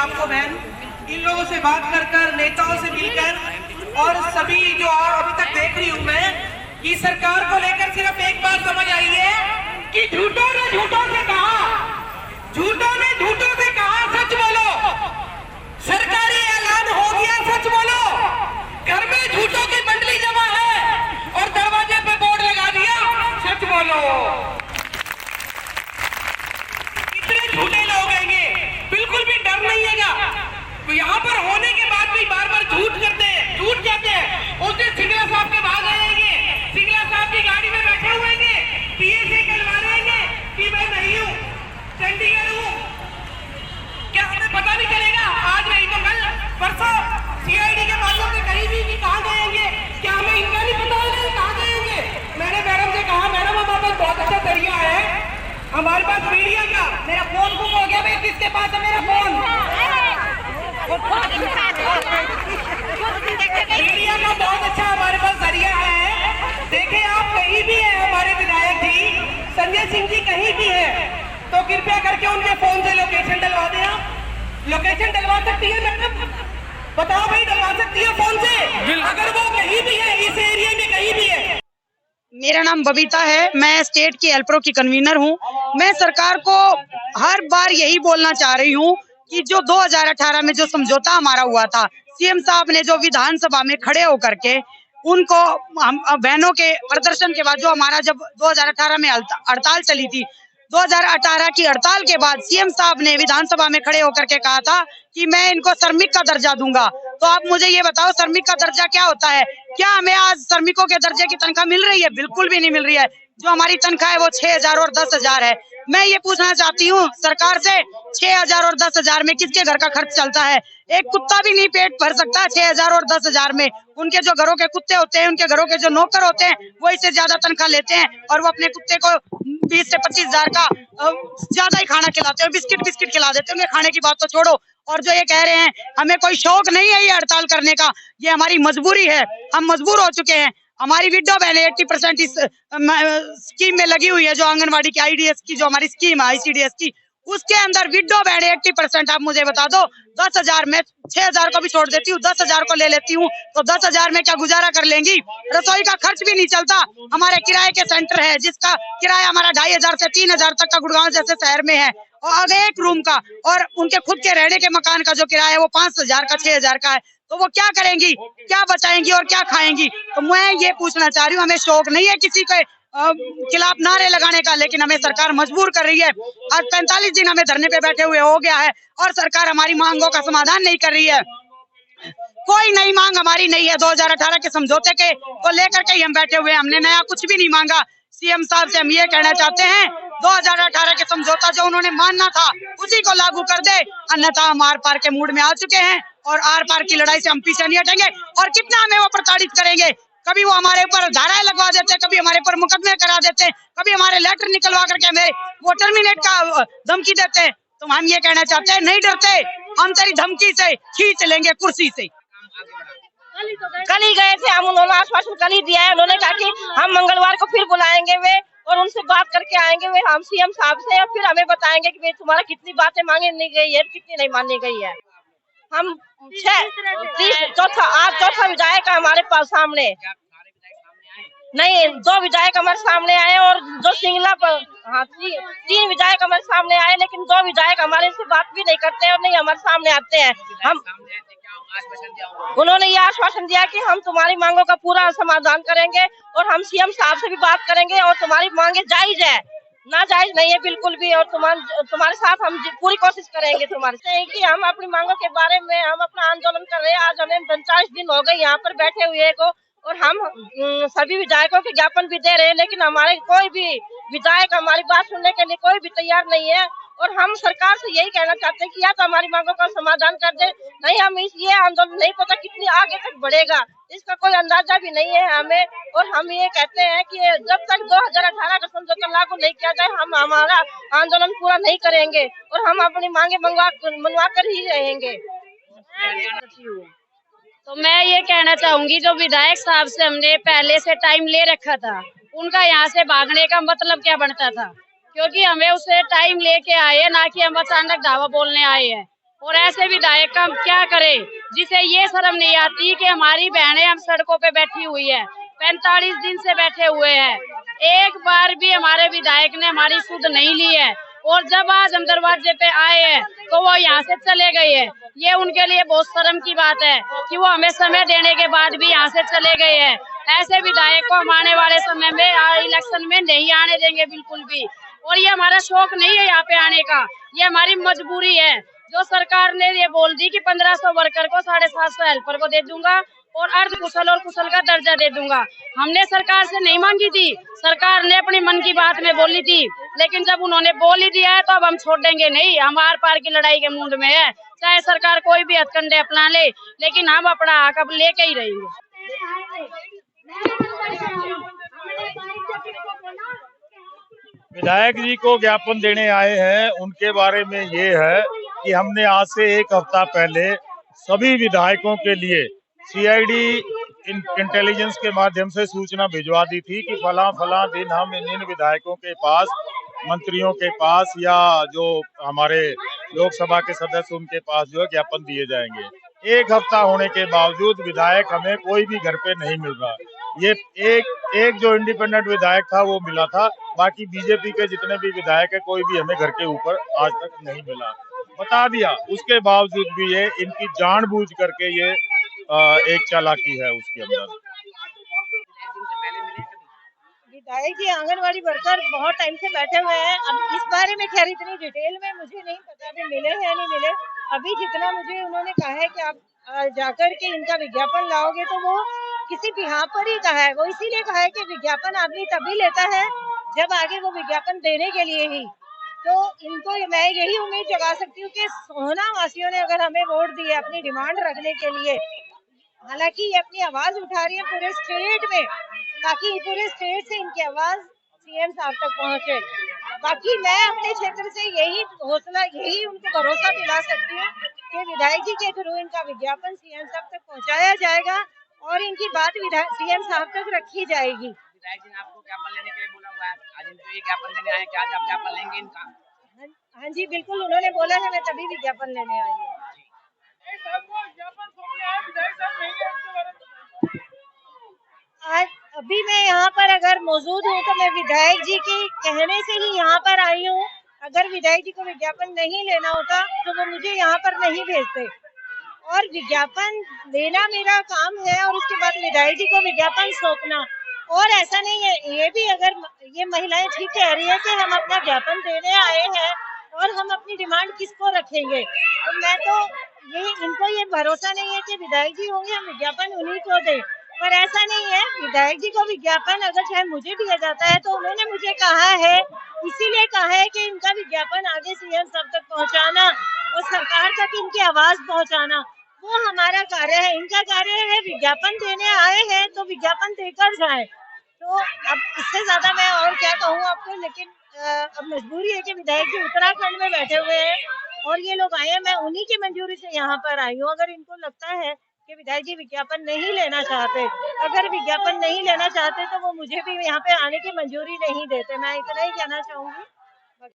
आपको बहन, इन लोगों से बात कर नेताओं से मिलकर और सभी जो अभी तक देख रही हूं मैं कि सरकार को लेकर सिर्फ एक बात समझ आई है कि झूठों ने झूठों से कहा, झूठों ने झूठों से कहा सच बोलो, सरकारी ऐलान हो गया सच बोलो, घर में झूठों की मंडली जमा है और दरवाजे पे बोर्ड लगा दिया सच बोलो। इतने झूठे लोग आएंगे, बिल्कुल भी डर नहीं है। तो यहाँ पर होने के बाद भी बार बार झूठ करते हैं, झूठ कहते हैं। उस दिन सिंगला साहब के भाग आएंगे, सिंगला साहब की गाड़ी में बैठे हुए हैं, पीए से कलवा रहेंगे कि मैं नहीं हूँ, चंडीगढ़ हूँ। क्या हमें पता नहीं चलेगा? आज नहीं तो कल परसों सीआईडी के माध्यम से कहीं भी कि कहाँ गएंगे, क्या हमें इनका नहीं पता होगा कहाँ गएंगे? मैंने मैडम से कहा, मैडम हमारे पास बहुत अच्छा जरिया है, हमारे पास मीडिया का। मेरा फोन गुम हो गया, भाई किसके पास है मेरा फोन? मीडिया का बहुत अच्छा हमारे पास जरिया है। देखें आप, कहीं भी है हमारे विधायक जी, संजय सिंह जी कहीं भी है तो कृपया करके उनके फोन से लोकेशन डलवा दें। आप लोकेशन डलवा सकती है मैडम? बताओ भाई, डलवा सकती है फोन से? अगर वो कहीं भी है, इस एरिया में कहीं भी है। मेरा नाम बबीता है, मैं स्टेट की एल्प्रो की कन्वीनर हूँ। मैं सरकार को हर बार यही बोलना चाह रही हूँ कि जो 2018 में जो समझौता हमारा हुआ था, सीएम साहब ने जो विधानसभा में खड़े होकर के उनको हम बहनों के प्रदर्शन के बाद, जो हमारा जब 2018 में हड़ताल चली थी, 2018 की हड़ताल के बाद सीएम साहब ने विधानसभा में खड़े होकर के कहा था कि मैं इनको श्रमिक का दर्जा दूंगा। तो आप मुझे ये बताओ, श्रमिक का दर्जा क्या होता है? क्या हमें आज श्रमिकों के दर्जे की तनख्वाह मिल रही है? बिल्कुल भी नहीं मिल रही है। जो हमारी तनख्वाह है वो 6,000 और 10,000 है। मैं ये पूछना चाहती हूँ सरकार से, 6,000 और 10,000 में किसके घर का खर्च चलता है? एक कुत्ता भी नहीं पेट भर सकता 6,000 और 10,000 में। उनके जो घरों के कुत्ते होते हैं, उनके घरों के जो नौकर होते हैं, वो इससे ज्यादा तनख्वाह लेते हैं और वो अपने कुत्ते को 20 से 25,000 का ज्यादा ही खाना खिलाते हैं, बिस्किट खिला देते हैं। उन्हें खाने की बात तो छोड़ो। और जो ये कह रहे हैं हमें कोई शौक नहीं है ये हड़ताल करने का, ये हमारी मजबूरी है, हम मजबूर हो चुके हैं। हमारी विडो बहन 80% इस स्कीम में लगी हुई है, जो आंगनवाड़ी की आईडीएस की जो हमारी स्कीम है आईसीडीएस की, उसके अंदर विडो बहन 80%। आप मुझे बता दो, 10,000 में 6,000 को भी छोड़ देती हूँ, 10,000 को ले लेती हूँ तो 10,000 में क्या गुजारा कर लेंगी? रसोई का खर्च भी नहीं चलता। हमारे किराए के सेंटर है जिसका किराया हमारा 2,500 से 3,000 तक का गुड़गांव जैसे शहर में है, और अगर एक रूम का, और उनके खुद के रहने के मकान का जो किराया है वो 5,000 का 6,000 का है। तो वो क्या करेंगी, क्या बचाएंगी और क्या खाएंगी? तो मैं ये पूछना चाह रही हूँ, हमें शौक नहीं है किसी के खिलाफ नारे लगाने का, लेकिन हमें सरकार मजबूर कर रही है। आज 45 दिन हमें धरने पे बैठे हुए हो गया है और सरकार हमारी मांगों का समाधान नहीं कर रही है। कोई नई मांग हमारी नहीं है। 2018 के समझौते के को लेकर के हम बैठे हुए हैं, हमने नया कुछ भी नहीं मांगा। सीएम साहब से हम ये कहना चाहते हैं, 2018 के समझौता जो उन्होंने मानना था उसी को लागू कर दे, अन्यथा हम आर पार के मूड में आ चुके हैं और आर पार की लड़ाई से हम पीछे नहीं हटेंगे। और कितना हमें वो प्रताड़ित करेंगे, कभी वो हमारे ऊपर धाराएं लगवा देते हैं, कभी हमारे ऊपर मुकदमे करा देते हैं, कभी हमारे लेटर निकलवा करके हमें वो टर्मिनेट का धमकी देते हैं। तो हम ये कहना चाहते हैं, नहीं डरते, हम तेरी धमकी से खींच लेंगे कुर्सी से। कल ही गए थे हम, उन्होंने आश्वासन कल ही दिया है। उन्होंने कहा कि हम मंगलवार को फिर बुलाएंगे वे और उनसे बात करके आएंगे वे, हम सीएम साहब से, और फिर हमें बताएंगे कि तुम्हारा कितनी बातें मांगी नहीं गई है, कितनी नहीं मानी गई है। हम चौथा विधायक हमारे पास सामने नहीं, 2 विधायक हमारे सामने आए और जो सिंगला पर 3 विधायक हमारे सामने आए, लेकिन 2 विधायक हमारे से बात भी नहीं करते और नहीं हमारे सामने आते हैं। हम उन्होंने ये आश्वासन दिया कि हम तुम्हारी मांगों का पूरा समाधान करेंगे और हम सीएम साहब से भी बात करेंगे और तुम्हारी मांगे जायज है, ना जायज नहीं है बिल्कुल भी, और तुम्हारे साथ हम पूरी कोशिश करेंगे तुम्हारे से कि हम अपनी मांगों के बारे में हम अपना आंदोलन कर रहे हैं। आज हमें 39 दिन हो गए यहाँ पर बैठे हुए को, और हम सभी विधायकों के ज्ञापन भी दे रहे हैं, लेकिन हमारे कोई भी विधायक हमारी बात सुनने के लिए कोई भी तैयार नहीं है। और हम सरकार से यही कहना चाहते हैं कि या तो हमारी मांगों का समाधान कर दे, नहीं हम ये आंदोलन नहीं पता कितनी आगे तक बढ़ेगा, इसका कोई अंदाजा भी नहीं है हमें। और हम ये कहते हैं कि जब तक 2018 का समझौता लागू नहीं किया जाए, हम हमारा आंदोलन पूरा नहीं करेंगे और हम अपनी मांगे मनवा कर ही रहेंगे। तो मैं ये कहना चाहूंगी, जो विधायक साहब से हमने पहले से टाइम ले रखा था, उनका यहाँ से भागने का मतलब क्या बनता था? क्योंकि हमें उसे टाइम लेके आए, ना कि हम अचानक दावा बोलने आए हैं। और ऐसे विधायक का हम क्या करें जिसे ये शर्म नहीं आती कि हमारी बहनें हम सड़कों पे बैठी हुई है, 45 दिन से बैठे हुए हैं, एक बार भी हमारे विधायक ने हमारी सुध नहीं ली है। और जब आज हम दरवाजे पे आए हैं तो वो यहाँ से चले गए हैं। ये उनके लिए बहुत शर्म की बात है कि वो हमें समय देने के बाद भी यहाँ से चले गए हैं। ऐसे विधायक को हम आने वाले समय में इलेक्शन में नहीं आने देंगे बिल्कुल भी। और ये हमारा शौक नहीं है यहाँ पे आने का, ये हमारी मजबूरी है। जो सरकार ने ये बोल दी कि 1500 वर्कर को 750 हेल्पर को दे दूंगा और अर्ध कुशल और कुशल का दर्जा दे दूंगा, हमने सरकार से नहीं मांगी थी, सरकार ने अपनी मन की बात में बोली थी, लेकिन जब उन्होंने बोल ही दिया है तो अब हम छोड़ेंगे नहीं। हम आर पार की लड़ाई के मूड में है, चाहे सरकार कोई भी हथकंडे अपना ले, लेकिन हम अपना हक अब लेके ही रहेंगे। विधायक जी को ज्ञापन देने आए हैं, उनके बारे में ये है कि हमने आज से एक हफ्ता पहले सभी विधायकों के लिए सीआईडी इंटेलिजेंस के माध्यम से सूचना भिजवा दी थी कि फला दिन हम इन विधायकों के पास, मंत्रियों के पास या जो हमारे लोकसभा के सदस्य उनके पास जो है ज्ञापन दिए जाएंगे। एक हफ्ता होने के बावजूद विधायक हमें कोई भी घर पे नहीं मिल रहा। ये एक जो इंडिपेंडेंट विधायक था वो मिला था, बाकी बीजेपी के जितने भी विधायक है कोई भी हमें घर के ऊपर आज तक नहीं मिला। बता दिया, उसके बावजूद भी ये इनकी जानबूझ करके ये एक चालाकी है उसके अंदर। विधायक जी आंगनवाड़ी वर्कर बहुत टाइम से बैठे हुए हैं। अब इस बारे में खैर इतनी डिटेल में मुझे नहीं पता कि मिले हैं या नहीं मिले। अभी जितना मुझे उन्होंने कहा है कि आप जाकर के इनका विज्ञापन लाओगे, तो वो किसी बिहाफ पर ही कहा है। वो इसीलिए कहा है कि विज्ञापन आदमी तभी लेता है जब आगे वो विज्ञापन देने के लिए ही। तो इनको मैं यही उम्मीद जगा सकती हूँ कि सोहना वासियों ने अगर हमें वोट दिए अपनी डिमांड रखने के लिए, हालांकि ये अपनी आवाज उठा रही है पूरे स्टेट में, ताकि पूरे स्टेट से इनकी आवाज सीएम साहब तक पहुंचे। बाकी मैं अपने क्षेत्र से यही उनको भरोसा दिला सकती हूँ कि विधायक जी के थ्रू इनका विज्ञापन सीएम साहब तक पहुंचाया जाएगा और इनकी बात सीएम साहब तक रखी जाएगी। विधायक जी ने आपको ज्ञापन लेने के लिए बोला हुआ है, आज इनको ये ज्ञापन देने आए, क्या आप ज्ञापन लेंगे इनका? हाँ जी बिल्कुल, उन्होंने बोला है, मैं तभी विज्ञापन लेने आई हूँ। आज अभी मैं यहाँ पर अगर मौजूद हूँ तो मैं विधायक जी के कहने से ही यहाँ पर आई हूँ। अगर विधायक जी को विज्ञापन नहीं लेना होता तो वो मुझे यहाँ पर नहीं भेजते, और विज्ञापन लेना मेरा काम है और उसके बाद विधायक जी को विज्ञापन सौंपना। और ऐसा नहीं है, ये भी अगर ये महिलाएं ठीक कह रही है कि हम अपना ज्ञापन देने आए हैं और हम अपनी डिमांड किसको रखेंगे, तो मैं तो इनको ये भरोसा नहीं है कि विधायक जी होंगे हम विज्ञापन उन्हीं को दें। पर ऐसा नहीं है, विधायक जी को विज्ञापन अगर चाहे मुझे दिया जाता है तो उन्होंने मुझे कहा है, इसीलिए कहा है कि इनका विज्ञापन आगे सीएम साहब तक पहुंचाना और सरकार तक इनकी आवाज पहुंचाना, वो हमारा कार्य है। इनका कार्य है विज्ञापन देने आए हैं तो विज्ञापन देकर जाए। तो अब इससे ज्यादा मैं और क्या कहूँ आपको, लेकिन अब मजबूरी है कि विधायक जी उत्तराखंड में बैठे हुए हैं और ये लोग आए हैं, मैं उन्हीं की मंजूरी से यहाँ पर आई हूँ। अगर इनको लगता है कि विधायक जी विज्ञापन नहीं लेना चाहते, अगर विज्ञापन नहीं लेना चाहते तो वो मुझे भी यहाँ पे आने की मंजूरी नहीं देते। मैं इतना ही कहना चाहूंगी।